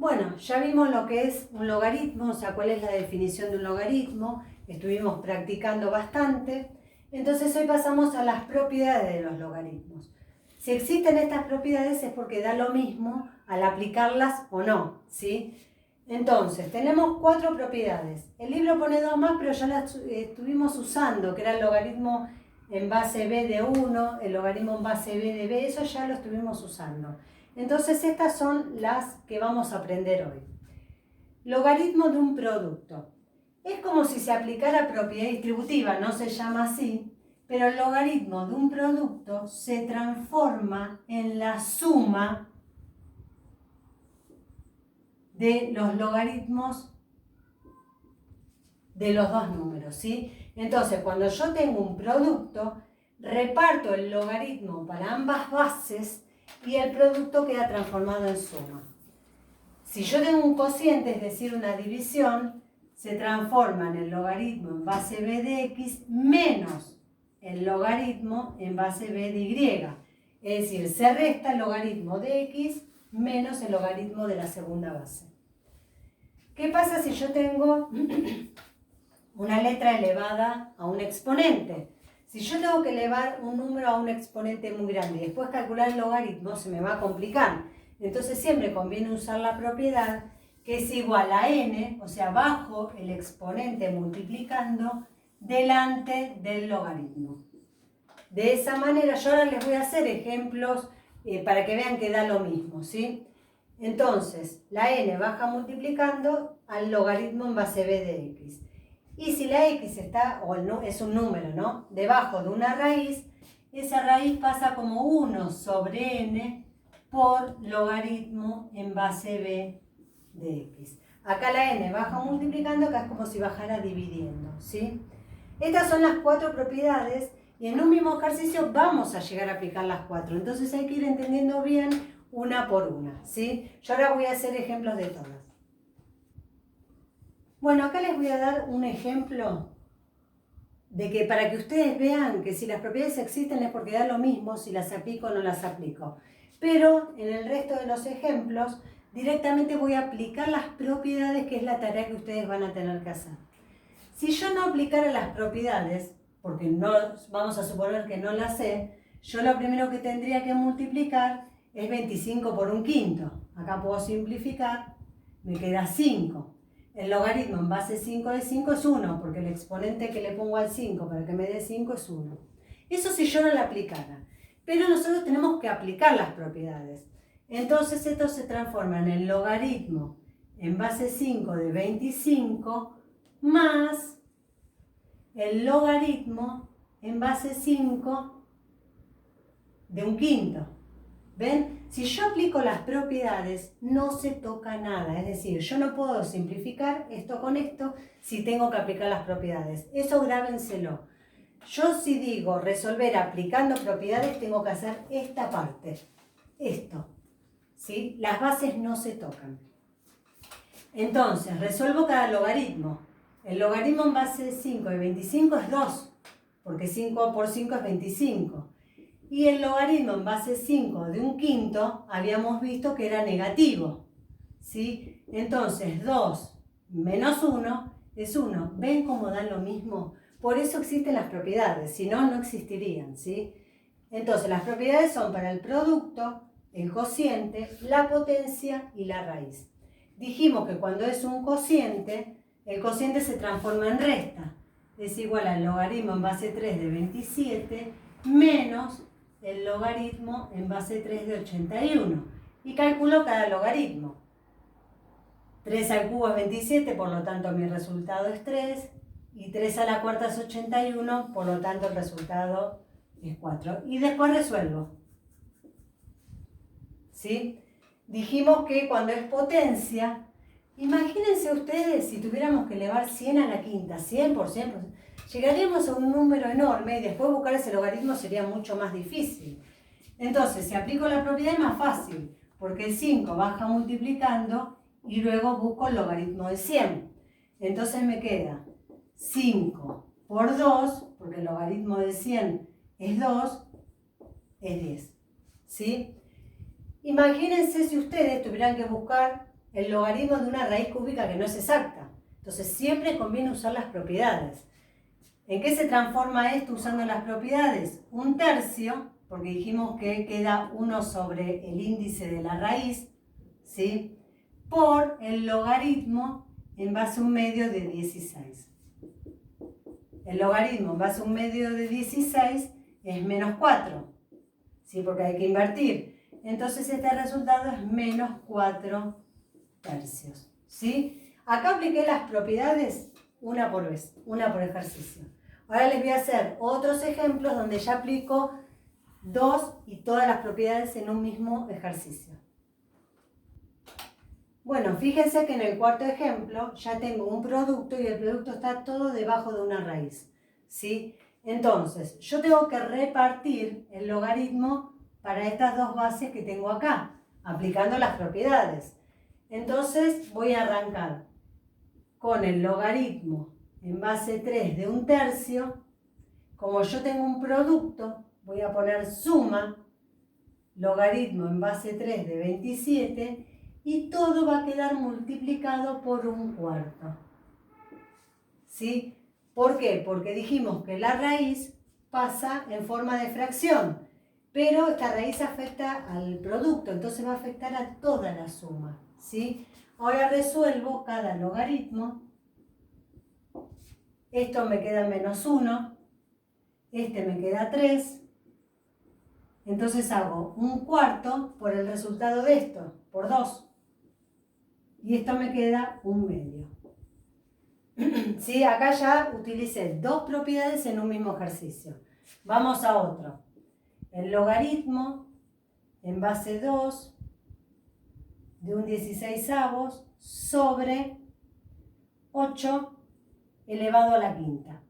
Bueno, ya vimos lo que es un logaritmo, o sea, cuál es la definición de un logaritmo. Estuvimos practicando bastante. Entonces hoy pasamos a las propiedades de los logaritmos. Si existen estas propiedades es porque da lo mismo al aplicarlas o no, ¿sí? Entonces, tenemos 4 propiedades. El libro pone 2 más, pero ya las estuvimos usando, que era el logaritmo en base b de 1, el logaritmo en base b de b, eso ya lo estuvimos usando. Entonces, estas son las que vamos a aprender hoy. Logaritmo de un producto. Es como si se aplicara propiedad distributiva, no se llama así, pero el logaritmo de un producto se transforma en la suma de los logaritmos de los dos números, ¿sí? Entonces, cuando yo tengo un producto, reparto el logaritmo para ambas bases y el producto queda transformado en suma. Si yo tengo un cociente, es decir, una división, se transforma en el logaritmo en base b de x menos el logaritmo en base b de y. Es decir, se resta el logaritmo de x menos el logaritmo de la segunda base. ¿Qué pasa si yo tengo una letra elevada a un exponente? Si yo tengo que elevar un número a un exponente muy grande y después calcular el logaritmo, se me va a complicar. Entonces siempre conviene usar la propiedad que es igual a n, o sea, bajo el exponente multiplicando delante del logaritmo. De esa manera, yo ahora les voy a hacer ejemplos para que vean que da lo mismo, ¿sí? Entonces, la n baja multiplicando al logaritmo en base b de x. Y si la x está, o no, es un número, ¿no?, debajo de una raíz, esa raíz pasa como 1 sobre n por logaritmo en base b de x. Acá la n baja multiplicando, acá es como si bajara dividiendo, ¿sí? Estas son las 4 propiedades y en un mismo ejercicio vamos a llegar a aplicar las 4. Entonces hay que ir entendiendo bien una por una, ¿sí? Yo ahora voy a hacer ejemplos de todas. Bueno, acá les voy a dar un ejemplo de que para que ustedes vean que si las propiedades existen es porque da lo mismo si las aplico o no las aplico. Pero en el resto de los ejemplos directamente voy a aplicar las propiedades, que es la tarea que ustedes van a tener que hacer. Si yo no aplicara las propiedades, porque no, vamos a suponer que no las sé, yo lo primero que tendría que multiplicar es 25 por un quinto. Acá puedo simplificar, me queda 5. El logaritmo en base 5 de 5 es 1, porque el exponente que le pongo al 5 para que me dé 5 es 1. Eso si yo no lo aplicara. Pero nosotros tenemos que aplicar las propiedades. Entonces esto se transforma en el logaritmo en base 5 de 25 más el logaritmo en base 5 de un quinto. ¿Ven? Si yo aplico las propiedades, no se toca nada. Es decir, yo no puedo simplificar esto con esto si tengo que aplicar las propiedades. Eso grábenselo. Yo si digo resolver aplicando propiedades, tengo que hacer esta parte. Esto. ¿Sí? Las bases no se tocan. Entonces, resuelvo cada logaritmo. El logaritmo en base 5 de 25 es 2, porque 5 por 5 es 25. Y el logaritmo en base 5 de un quinto habíamos visto que era negativo, ¿sí? Entonces 2 menos 1 es 1. ¿Ven cómo dan lo mismo? Por eso existen las propiedades, si no, no existirían, ¿sí? Entonces las propiedades son para el producto, el cociente, la potencia y la raíz. Dijimos que cuando es un cociente, el cociente se transforma en resta. Es igual al logaritmo en base 3 de 27 menos el logaritmo en base 3 de 81. Y calculo cada logaritmo. 3 al cubo es 27, por lo tanto mi resultado es 3. Y 3 a la cuarta es 81, por lo tanto el resultado es 4. Y después resuelvo. ¿Sí? Dijimos que cuando es potencia, imagínense ustedes si tuviéramos que elevar 100 a la quinta, 100 por 100, llegaríamos a un número enorme y después buscar ese logaritmo sería mucho más difícil. Entonces, si aplico la propiedad es más fácil, porque el 5 baja multiplicando y luego busco el logaritmo de 100. Entonces me queda 5 por 2, porque el logaritmo de 100 es 2, es 10. ¿Sí? Imagínense si ustedes tuvieran que buscar el logaritmo de una raíz cúbica que no es exacta. Entonces siempre conviene usar las propiedades. ¿En qué se transforma esto usando las propiedades? 1/3, porque dijimos que queda 1 sobre el índice de la raíz, ¿sí? Por el logaritmo en base a 1/2 de 16. El logaritmo en base a 1/2 de 16 es -4, ¿sí? Porque hay que invertir. Entonces este resultado es -4/3, ¿sí? Acá apliqué las propiedades una por vez, una por ejercicio. Ahora les voy a hacer otros ejemplos donde ya aplico 2 y todas las propiedades en un mismo ejercicio. Bueno, fíjense que en el cuarto ejemplo ya tengo un producto y el producto está todo debajo de una raíz, ¿sí? Entonces, yo tengo que repartir el logaritmo para estas dos bases que tengo acá, aplicando las propiedades. Entonces, voy a arrancar con el logaritmo en base 3 de 1/3. Como yo tengo un producto, voy a poner suma, logaritmo en base 3 de 27, y todo va a quedar multiplicado por 1/4. ¿Sí? ¿Por qué? Porque dijimos que la raíz pasa en forma de fracción, pero esta raíz afecta al producto, entonces va a afectar a toda la suma, ¿sí? Ahora resuelvo cada logaritmo. Esto me queda -1, este me queda 3. Entonces hago 1/4 por el resultado de esto, por 2. Y esto me queda 1/2. ¿Sí? Acá ya utilicé dos propiedades en un mismo ejercicio. Vamos a otro. El logaritmo en base 2 de 1/16 sobre 8 elevado a la quinta.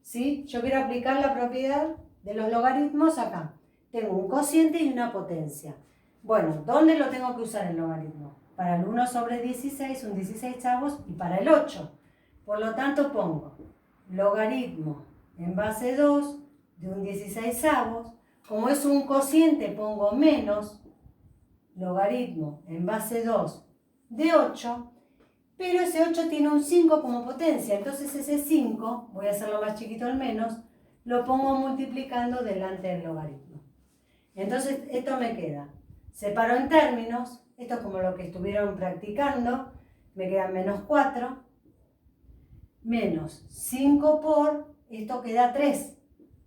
¿Sí? Yo quiero aplicar la propiedad de los logaritmos acá. Tengo un cociente y una potencia. Bueno, ¿dónde lo tengo que usar el logaritmo? Para el 1 sobre 16, 1/16, y para el 8. Por lo tanto pongo logaritmo en base 2 de 1/16. Como es un cociente pongo menos logaritmo en base 2 de 8. Pero ese 8 tiene un 5 como potencia, entonces ese 5, voy a hacerlo más chiquito al menos, lo pongo multiplicando delante del logaritmo. Entonces esto me queda, separo en términos, esto es como lo que estuvieron practicando, me queda -4, menos 5 por, esto queda 3,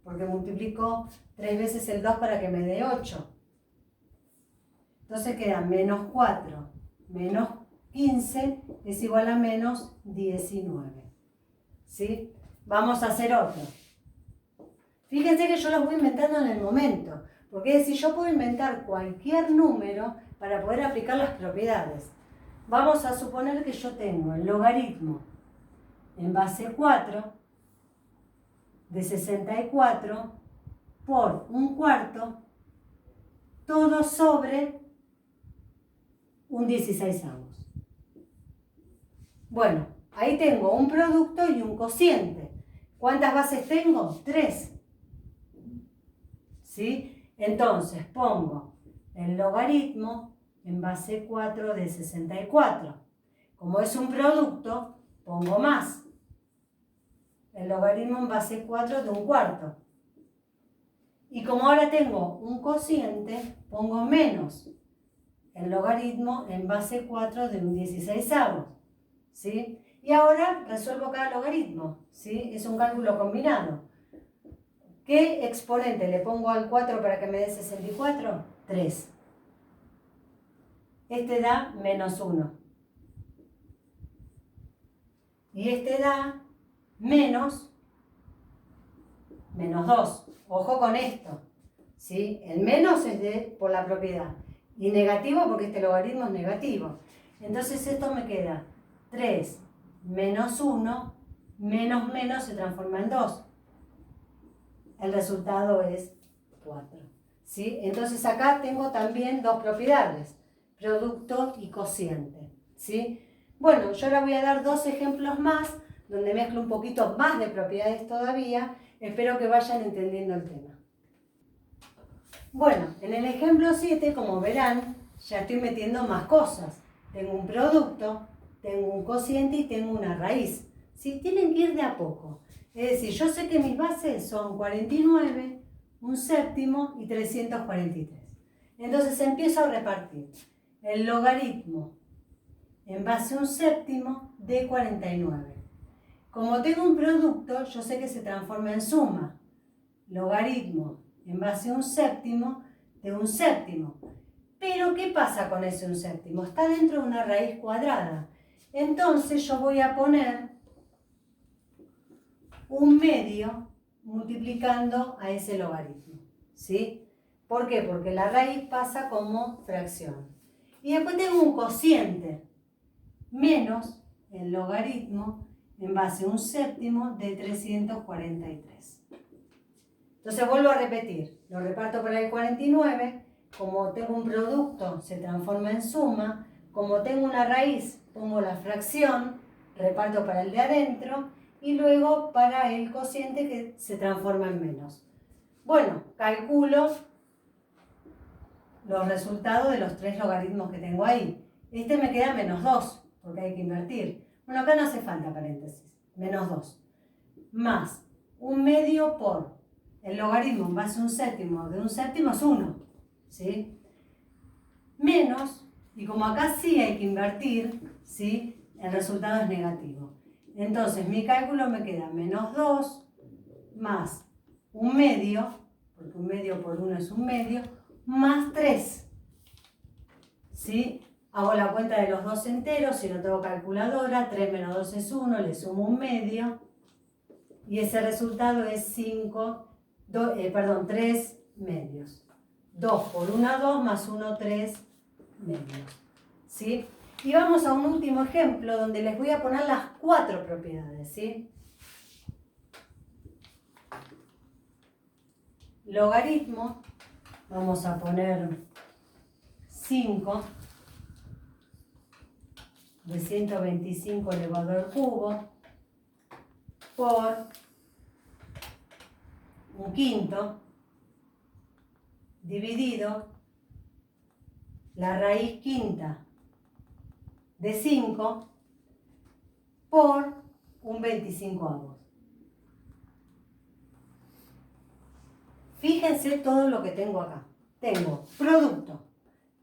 porque multiplico 3 veces el 2 para que me dé 8. Entonces queda -4 menos 15 es igual a -19. ¿Sí? Vamos a hacer otro. Fíjense que yo los voy inventando en el momento, porque es decir, yo puedo inventar cualquier número para poder aplicar las propiedades. Vamos a suponer que yo tengo el logaritmo en base 4 de 64 por 1/4 todo sobre 1/16. Bueno, ahí tengo un producto y un cociente. ¿Cuántas bases tengo? 3. ¿Sí? Entonces pongo el logaritmo en base 4 de 64. Como es un producto, pongo más. El logaritmo en base 4 de 1/4. Y como ahora tengo un cociente, pongo menos el logaritmo en base 4 de 1/16. ¿Sí? Y ahora resuelvo cada logaritmo, ¿sí? Es un cálculo combinado. ¿Qué exponente le pongo al 4 para que me dé 64? 3. Este da -1. Y este da menos 2. Ojo con esto, ¿sí? El menos es por la propiedad. Y negativo porque este logaritmo es negativo. Entonces esto me queda 3 menos 1, menos se transforma en 2. El resultado es 4. ¿Sí? Entonces acá tengo también dos propiedades, producto y cociente. ¿Sí? Bueno, yo ahora voy a dar dos ejemplos más, donde mezclo un poquito más de propiedades todavía. Espero que vayan entendiendo el tema. Bueno, en el ejemplo 7, como verán, ya estoy metiendo más cosas. Tengo un producto, tengo un cociente y tengo una raíz. ¿Sí? Tienen que ir de a poco. Es decir, yo sé que mis bases son 49, un séptimo y 343. Entonces empiezo a repartir el logaritmo en base a un séptimo de 49. Como tengo un producto, yo sé que se transforma en suma. Logaritmo en base a un séptimo de un séptimo. Pero, ¿qué pasa con ese un séptimo? Está dentro de una raíz cuadrada. Entonces yo voy a poner un medio multiplicando a ese logaritmo. ¿Sí? ¿Por qué? Porque la raíz pasa como fracción. Y después tengo un cociente menos el logaritmo en base a un séptimo de 343. Entonces vuelvo a repetir, lo reparto por el 49, como tengo un producto se transforma en suma, como tengo una raíz pongo la fracción, reparto para el de adentro y luego para el cociente que se transforma en menos. Bueno, calculo los resultados de los 3 logaritmos que tengo ahí. Este me queda menos 2, porque hay que invertir. Bueno, acá no hace falta paréntesis, menos 2. Más un medio por el logaritmo en base a un séptimo de un séptimo es 1, ¿sí? Menos, y como acá sí hay que invertir, ¿sí? El resultado es negativo. Entonces mi cálculo me queda menos 2 más un medio, porque un medio por 1 es un medio, más 3. ¿Sí? Hago la cuenta de los dos enteros, si no tengo calculadora, 3 menos 2 es 1, le sumo un medio, y ese resultado es 3 medios. 2 por 1, 2, más 1, 3 medios. ¿Sí? Y vamos a un último ejemplo donde les voy a poner las 4 propiedades. ¿Sí? Logaritmo, vamos a poner 5 de 125 elevado al cubo por un quinto dividido la raíz quinta de 5 por un 25avos. Fíjense todo lo que tengo acá. Tengo producto,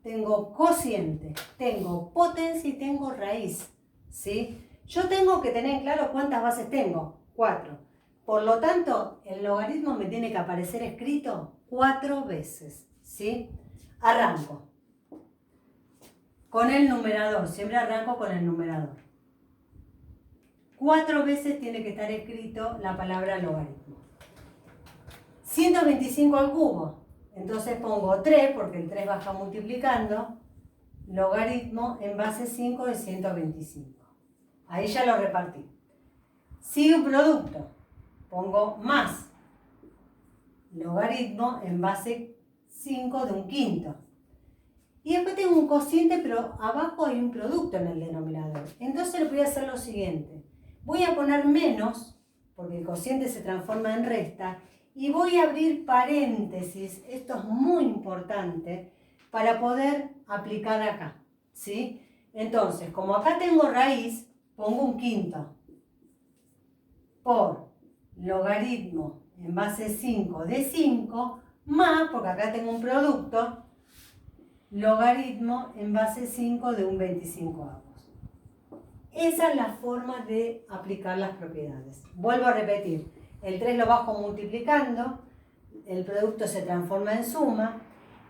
tengo cociente, tengo potencia y tengo raíz. ¿Sí? Yo tengo que tener claro cuántas bases tengo. 4. Por lo tanto, el logaritmo me tiene que aparecer escrito 4 veces. ¿Sí? Arranco con el numerador. Siempre arranco con el numerador. 4 veces tiene que estar escrito la palabra logaritmo. 125 al cubo. Entonces pongo 3, porque el 3 baja multiplicando. Logaritmo en base 5 de 125. Ahí ya lo repartí. Sigue un producto. Pongo más. Logaritmo en base 5 de un quinto. Y después tengo un cociente, pero abajo hay un producto en el denominador. Entonces voy a hacer lo siguiente. Voy a poner menos, porque el cociente se transforma en resta, y voy a abrir paréntesis, esto es muy importante, para poder aplicar acá. ¿Sí? Entonces, como acá tengo raíz, pongo un quinto por logaritmo en base 5 de 5, más, porque acá tengo un producto, logaritmo en base 5 de un 25avos. Esa es la forma de aplicar las propiedades. Vuelvo a repetir, el 3 lo bajo multiplicando, el producto se transforma en suma,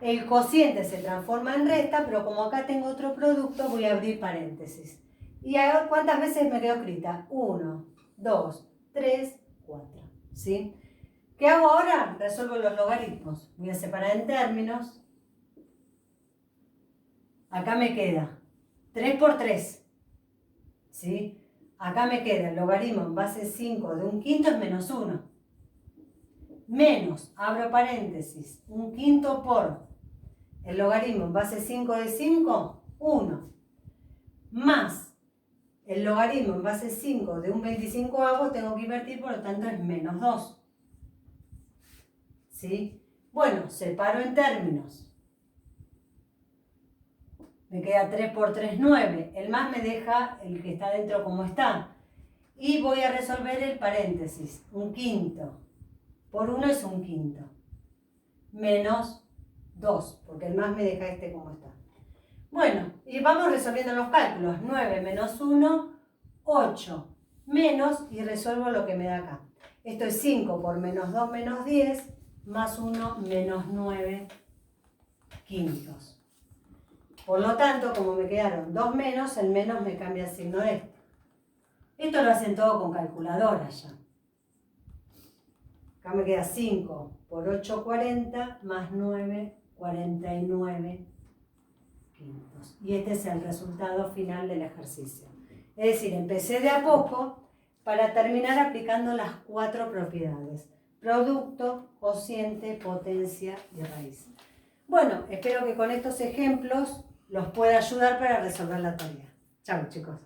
el cociente se transforma en resta, pero como acá tengo otro producto, voy a abrir paréntesis. Y a ver cuántas veces me quedó escrita. 1, 2, 3, 4. ¿Sí? ¿Qué hago ahora? Resuelvo los logaritmos. Voy a separar en términos. Acá me queda 3 por 3. ¿Sí? Acá me queda el logaritmo en base 5 de un quinto es menos 1. Menos, abro paréntesis, un quinto por el logaritmo en base 5 de 5, 1. Más el logaritmo en base 5 de un 25avos, tengo que invertir, por lo tanto es menos 2. ¿Sí? Bueno, separo en términos. Me queda 3 por 3, 9. El más me deja el que está dentro como está. Y voy a resolver el paréntesis. Un quinto por 1 es un quinto. Menos 2, porque el más me deja este como está. Bueno, y vamos resolviendo los cálculos. 9 menos 1, 8. Menos, y resuelvo lo que me da acá. Esto es 5 por menos 2 menos 10, más 1 menos 9 quintos. Por lo tanto, como me quedaron 2 menos, el menos me cambia el signo de esto. Esto lo hacen todo con calculadora ya. Acá me queda 5 por 8, 40, más 9, 49 quintos. Y este es el resultado final del ejercicio. Es decir, empecé de a poco para terminar aplicando las 4 propiedades: producto, cociente, potencia y raíz. Bueno, espero que con estos ejemplos los pueda ayudar para resolver la tarea. Chao, chicos.